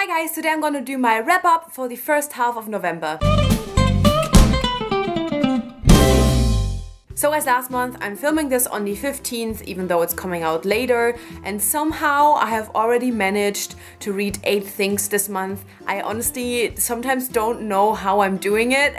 Hi guys, today I'm gonna do my wrap up for the first half of November. So as last month, I'm filming this on the 15th, even though it's coming out later, and somehow I have already managed to read 8 things this month. I honestly sometimes don't know how I'm doing it.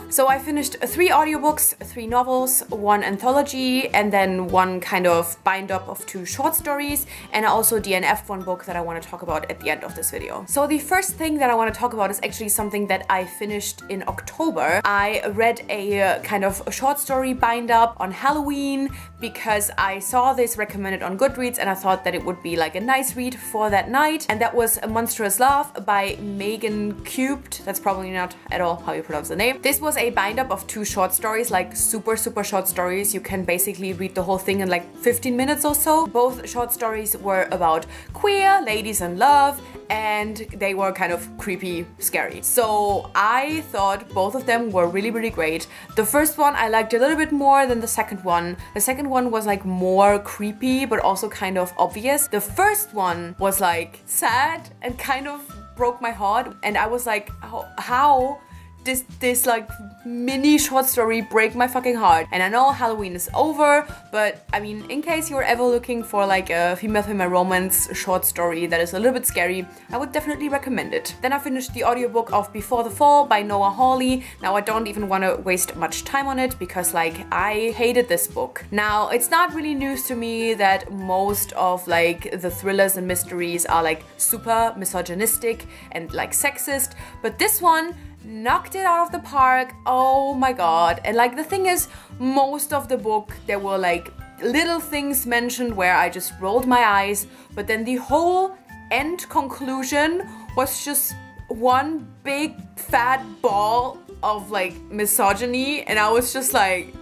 So I finished 3 audiobooks, 3 novels, 1 anthology, and then 1 kind of bind up of 2 short stories, and also DNF 1 book that I want to talk about at the end of this video. So the first thing that I want to talk about is actually something that I finished in October. I read a kind of short story bind up on Halloween because I saw this recommended on Goodreads and I thought that it would be like a nice read for that night, and that was A Monstrous Love by Megan Cubed. That's probably not at all how you pronounce the name. This was a bind up of 2 short stories, like super short stories. You can basically read the whole thing in like 15 minutes or so. Both short stories were about queer ladies in love, and they were kind of creepy, scary. So I thought both of them were really great. The first one I liked a little bit more than the second one. The second one was like more creepy but also kind of obvious. The first one was like sad and kind of broke my heart, and I was like, how this like mini short story break my fucking heart. And I know Halloween is over, but I mean, in case you're ever looking for like a female romance short story that is a little bit scary, I would definitely recommend it. Then I finished the audiobook of Before the Fall by Noah Hawley. Now I don't even want to waste much time on it because like I hated this book. Now it's not really news to me that most of like the thrillers and mysteries are like super misogynistic and like sexist, but this one knocked it out of the park. Oh my god. And like the thing is, most of the book there were like little things mentioned where I just rolled my eyes, but then the whole end conclusion was just one big fat ball of like misogyny, and I was just like,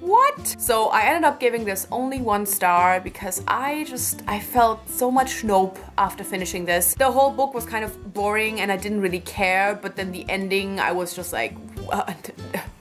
what? So I ended up giving this only 1 star because I felt so much nope after finishing this. The whole book was kind of boring and I didn't really care, but then the ending I was just like, what?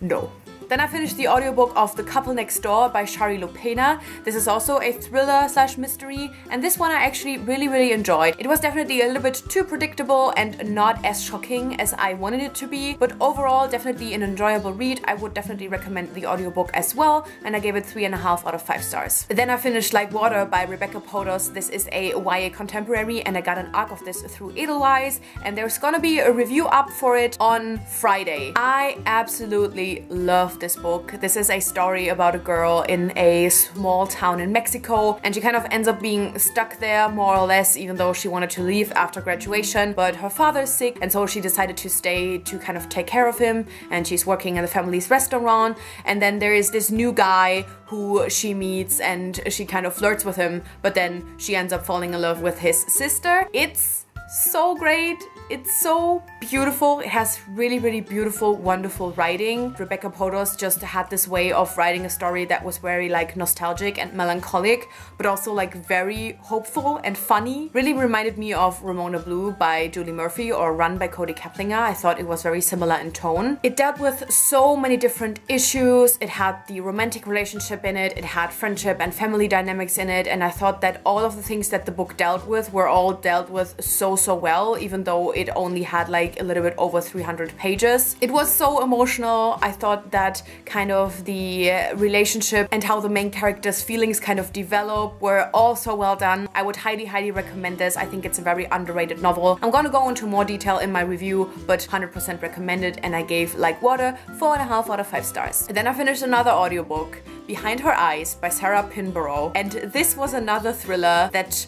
No. Then I finished the audiobook of The Couple Next Door by Shari Lopena. This is also a thriller / mystery, and this one I actually really enjoyed. It was definitely a little bit too predictable and not as shocking as I wanted it to be, but overall definitely an enjoyable read. I would definitely recommend the audiobook as well, and I gave it 3.5 out of 5 stars. Then I finished Like Water by Rebecca Podos. This is a YA contemporary, and I got an arc of this through Edelweiss, and there's gonna be a review up for it on Friday. I absolutely love this book. This is a story about a girl in a small town in Mexico, and she kind of ends up being stuck there more or less, even though she wanted to leave after graduation, but her father's sick, and so she decided to stay to kind of take care of him, and she's working in the family's restaurant. And then there is this new guy who she meets and she kind of flirts with him, but then she ends up falling in love with his sister. It's so great. It's so beautiful. It has really beautiful, wonderful writing. Rebecca Podos just had this way of writing a story that was very like nostalgic and melancholic, but also like very hopeful and funny. Really reminded me of Ramona Blue by Julie Murphy or Run by Cody Keplinger. I thought it was very similar in tone. It dealt with so many different issues. It had the romantic relationship in it. It had friendship and family dynamics in it. And I thought that all of the things that the book dealt with were all dealt with so well, even though it only had like a little bit over 300 pages. It was so emotional. I thought that kind of the relationship and how the main character's feelings kind of develop were all so well done. I would highly recommend this. I think it's a very underrated novel. I'm gonna go into more detail in my review, but 100% recommended, and I gave Like Water 4.5 out of 5 stars. And then I finished another audiobook, Behind Her Eyes by Sarah Pinborough, and this was another thriller that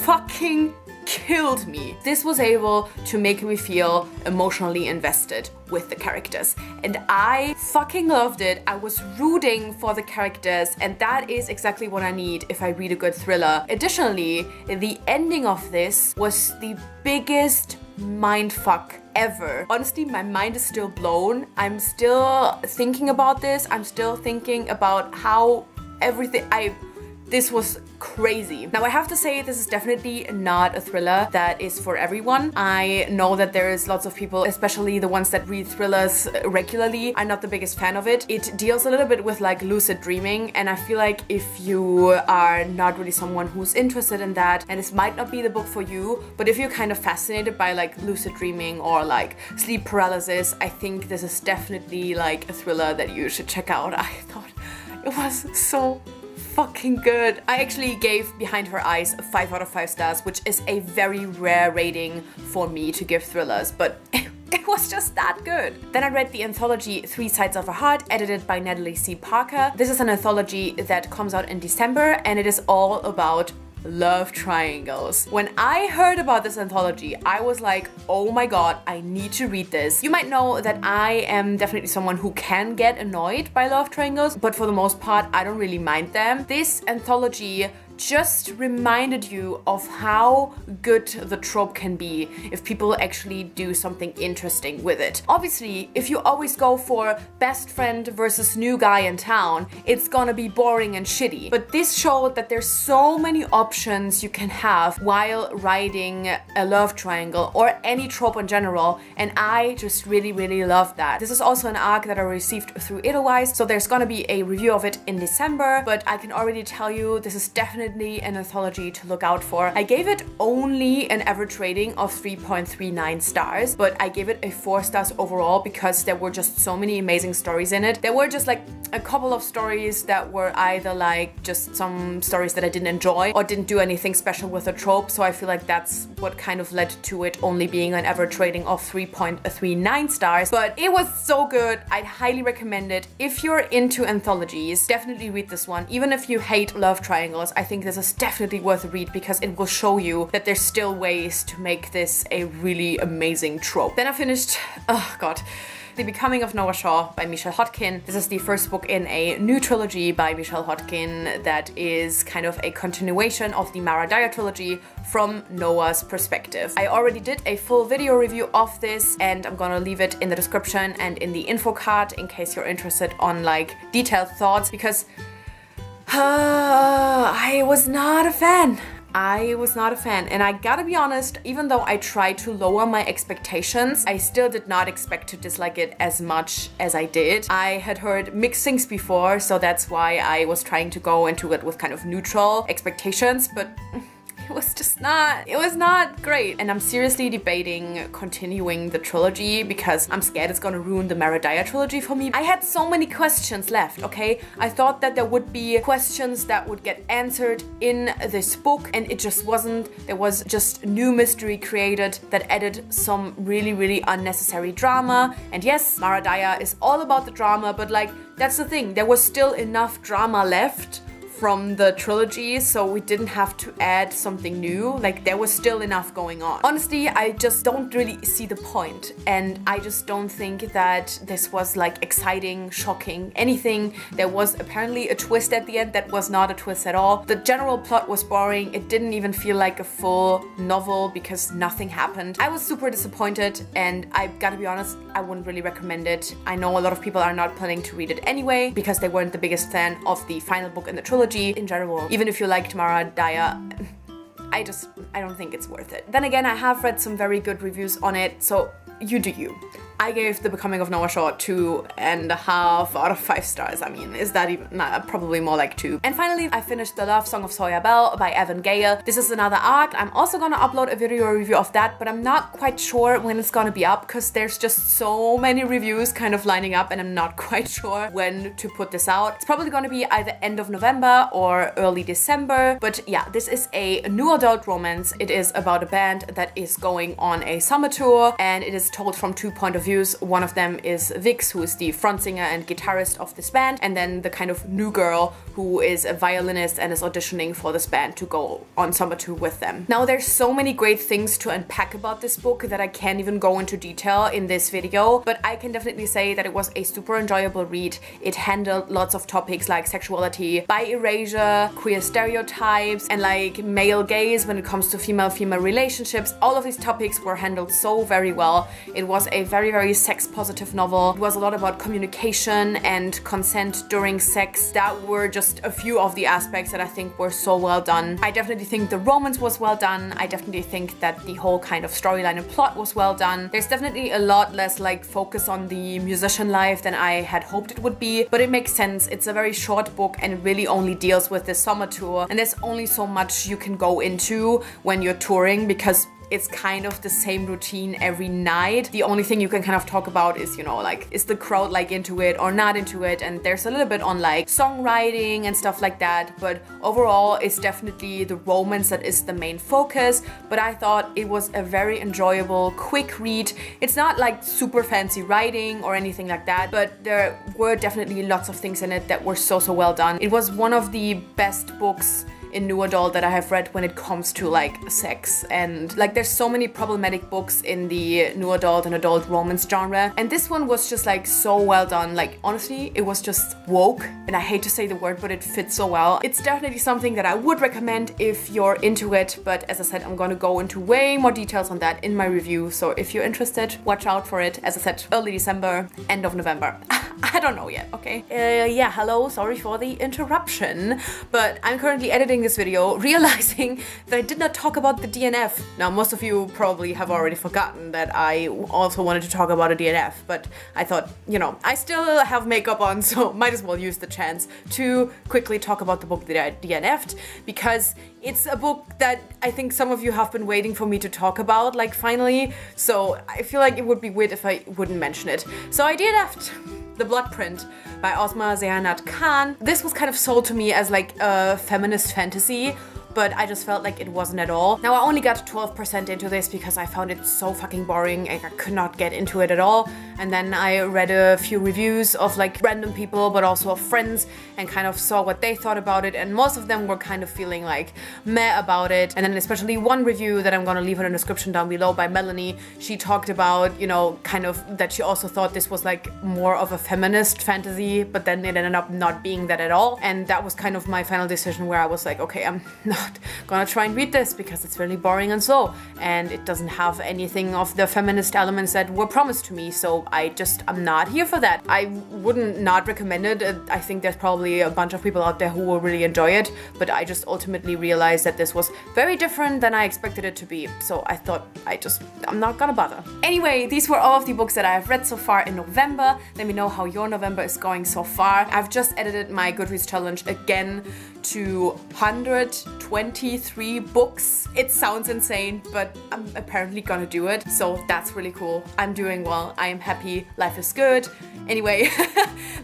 fucking killed me. This was able to make me feel emotionally invested with the characters, and I fucking loved it. I was rooting for the characters, and that is exactly what I need if I read a good thriller. Additionally, the ending of this was the biggest mindfuck ever. Honestly, my mind is still blown. I'm still thinking about this. I'm still thinking about how everything this was crazy. Now I have to say this is definitely not a thriller that is for everyone. I know that there is lots of people, especially the ones that read thrillers regularly, are not the biggest fan of it. It deals a little bit with like lucid dreaming, and I feel like if you are not really someone who's interested in that, and this might not be the book for you, but if you're kind of fascinated by like lucid dreaming or like sleep paralysis, I think this is definitely like a thriller that you should check out. I thought it was so fucking good. I actually gave Behind Her Eyes a 5 out of 5 stars, which is a very rare rating for me to give thrillers, but it was just that good. Then I read the anthology 3 Sides of a Heart, edited by Natalie C. Parker. This is an anthology that comes out in December, and it is all about love triangles. When I heard about this anthology, I was like, oh my god, I need to read this. You might know that I am definitely someone who can get annoyed by love triangles, but for the most part, I don't really mind them. This anthology just reminded you of how good the trope can be if people actually do something interesting with it. Obviously, if you always go for best friend versus new guy in town, it's gonna be boring and shitty. But this showed that there's so many options you can have while writing a love triangle or any trope in general, and I just really loved that. This is also an arc that I received through Edelweiss, so there's gonna be a review of it in December, but I can already tell you this is definitely an anthology to look out for. I gave it only an average rating of 3.39 stars, but I gave it a 4 stars overall because there were just so many amazing stories in it. There were just like a couple of stories that were either like just some stories that I didn't enjoy or didn't do anything special with the trope, so I feel like that's what kind of led to it only being an average rating of 3.39 stars, but it was so good. I'd highly recommend it. If you're into anthologies, definitely read this one. Even if you hate love triangles, I think this is definitely worth a read because it will show you that there's still ways to make this a really amazing trope. Then I finished, oh god, The Becoming of Noah Shaw by Michelle Hodkin. This is the first book in a new trilogy by Michelle Hodkin that is kind of a continuation of the Mara Dyer trilogy from Noah's perspective. I already did a full video review of this, and I'm gonna leave it in the description and in the info card in case you're interested on like detailed thoughts, because I was not a fan. And I gotta be honest, even though I tried to lower my expectations, I still did not expect to dislike it as much as I did. I had heard mixed things before, so that's why I was trying to go into it with kind of neutral expectations, but it was not great. And I'm seriously debating continuing the trilogy because I'm scared it's gonna ruin the Mara Dyer trilogy for me. I had so many questions left, okay? I thought that there would be questions that would get answered in this book, and it just wasn't. There was just new mystery created that added some really unnecessary drama. And yes, Mara Dyer is all about the drama, but like, that's the thing. There was still enough drama left from the trilogy, so we didn't have to add something new. Like, there was still enough going on. Honestly, I just don't really see the point, and I just don't think that this was like exciting, shocking, anything. There was apparently a twist at the end that was not a twist at all. The general plot was boring. It didn't even feel like a full novel because nothing happened. I was super disappointed, and I've got to be honest, I wouldn't really recommend it. I know a lot of people are not planning to read it anyway because they weren't the biggest fan of the final book in the trilogy in general. Even if you liked Mara Dyer, I don't think it's worth it. Then again, I have read some very good reviews on it, so you do you. I gave The Becoming of Noah Shaw 2.5 out of 5 stars. I mean, is that even? Nah, probably more like 2. And finally, I finished The Love Song of Sawyer Bell by Evan Gale. This is another arc. I'm also gonna upload a video review of that, but I'm not quite sure when it's gonna be up because there's just so many reviews kind of lining up, and I'm not quite sure when to put this out. It's probably gonna be either end of November or early December. But yeah, this is a new adult romance. It is about a band that is going on a summer tour, and it is told from 2 points of view. One of them is Vix, who is the front singer and guitarist of this band, and then the kind of new girl who is a violinist and is auditioning for this band to go on summer tour with them. Now, there's so many great things to unpack about this book that I can't even go into detail in this video, but I can definitely say that it was a super enjoyable read. It handled lots of topics like sexuality, bi erasure, queer stereotypes, and like male gaze when it comes to female-female relationships. All of these topics were handled so very well. It was a very very sex positive novel. It was a lot about communication and consent during sex. That were just a few of the aspects that I think were so well done. I definitely think the romance was well done. I definitely think that the whole kind of storyline and plot was well done. There's definitely a lot less like focus on the musician life than I had hoped it would be, but it makes sense. It's a very short book and it really only deals with the summer tour, and there's only so much you can go into when you're touring because it's kind of the same routine every night. The only thing you can kind of talk about is, you know, like, is the crowd like into it or not into it? And there's a little bit on like songwriting and stuff like that. But overall, it's definitely the romance that is the main focus. But I thought it was a very enjoyable, quick read. It's not like super fancy writing or anything like that, but there were definitely lots of things in it that were so well done. It was one of the best books in new adult that I have read when it comes to like sex, and like there's so many problematic books in the new adult and adult romance genre, and this one was just like so well done. Like honestly, it was just woke, and I hate to say the word, but it fits so well. It's definitely something that I would recommend if you're into it, but as I said, I'm gonna go into way more details on that in my review, so if you're interested, watch out for it. As I said, early December, end of November. I don't know yet, okay? Yeah, hello, sorry for the interruption, but I'm currently editing this video, realizing that I did not talk about the DNF. Now, most of you probably have already forgotten that I also wanted to talk about a DNF, but I thought, you know, I still have makeup on, so might as well use the chance to quickly talk about the book that I DNF'd, because it's a book that I think some of you have been waiting for me to talk about, like finally, so I feel like it would be weird if I wouldn't mention it. So I DNF'd The Blood Print by Ozma Zehranat Khan. This was kind of sold to me as like a feminist fantasy, but I just felt like it wasn't at all. Now, I only got 12% into this because I found it so fucking boring and I could not get into it at all. And then I read a few reviews of like random people, but also of friends, and kind of saw what they thought about it, and most of them were kind of feeling like meh about it. And then especially one review that I'm gonna leave in the description down below by Melanie, she talked about, you know, kind of that she also thought this was like more of a feminist fantasy, but then it ended up not being that at all. And that was kind of my final decision, where I was like, okay, I'm not gonna try and read this because it's really boring and slow, and it doesn't have anything of the feminist elements that were promised to me, so I'm not here for that. I wouldn't not recommend it. I think there's probably a bunch of people out there who will really enjoy it, but I just ultimately realized that this was very different than I expected it to be, so I thought I'm not gonna bother. Anyway, these were all of the books that I have read so far in November. Let me know how your November is going so far. I've just edited my Goodreads challenge again to 123 books. It sounds insane, but I'm apparently gonna do it, so that's really cool. I'm doing well, I am happy, life is good. Anyway,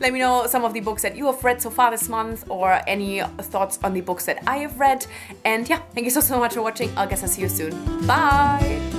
let me know some of the books that you have read so far this month, or any thoughts on the books that I have read. And yeah, thank you so much for watching. I guess I'll see you soon. Bye!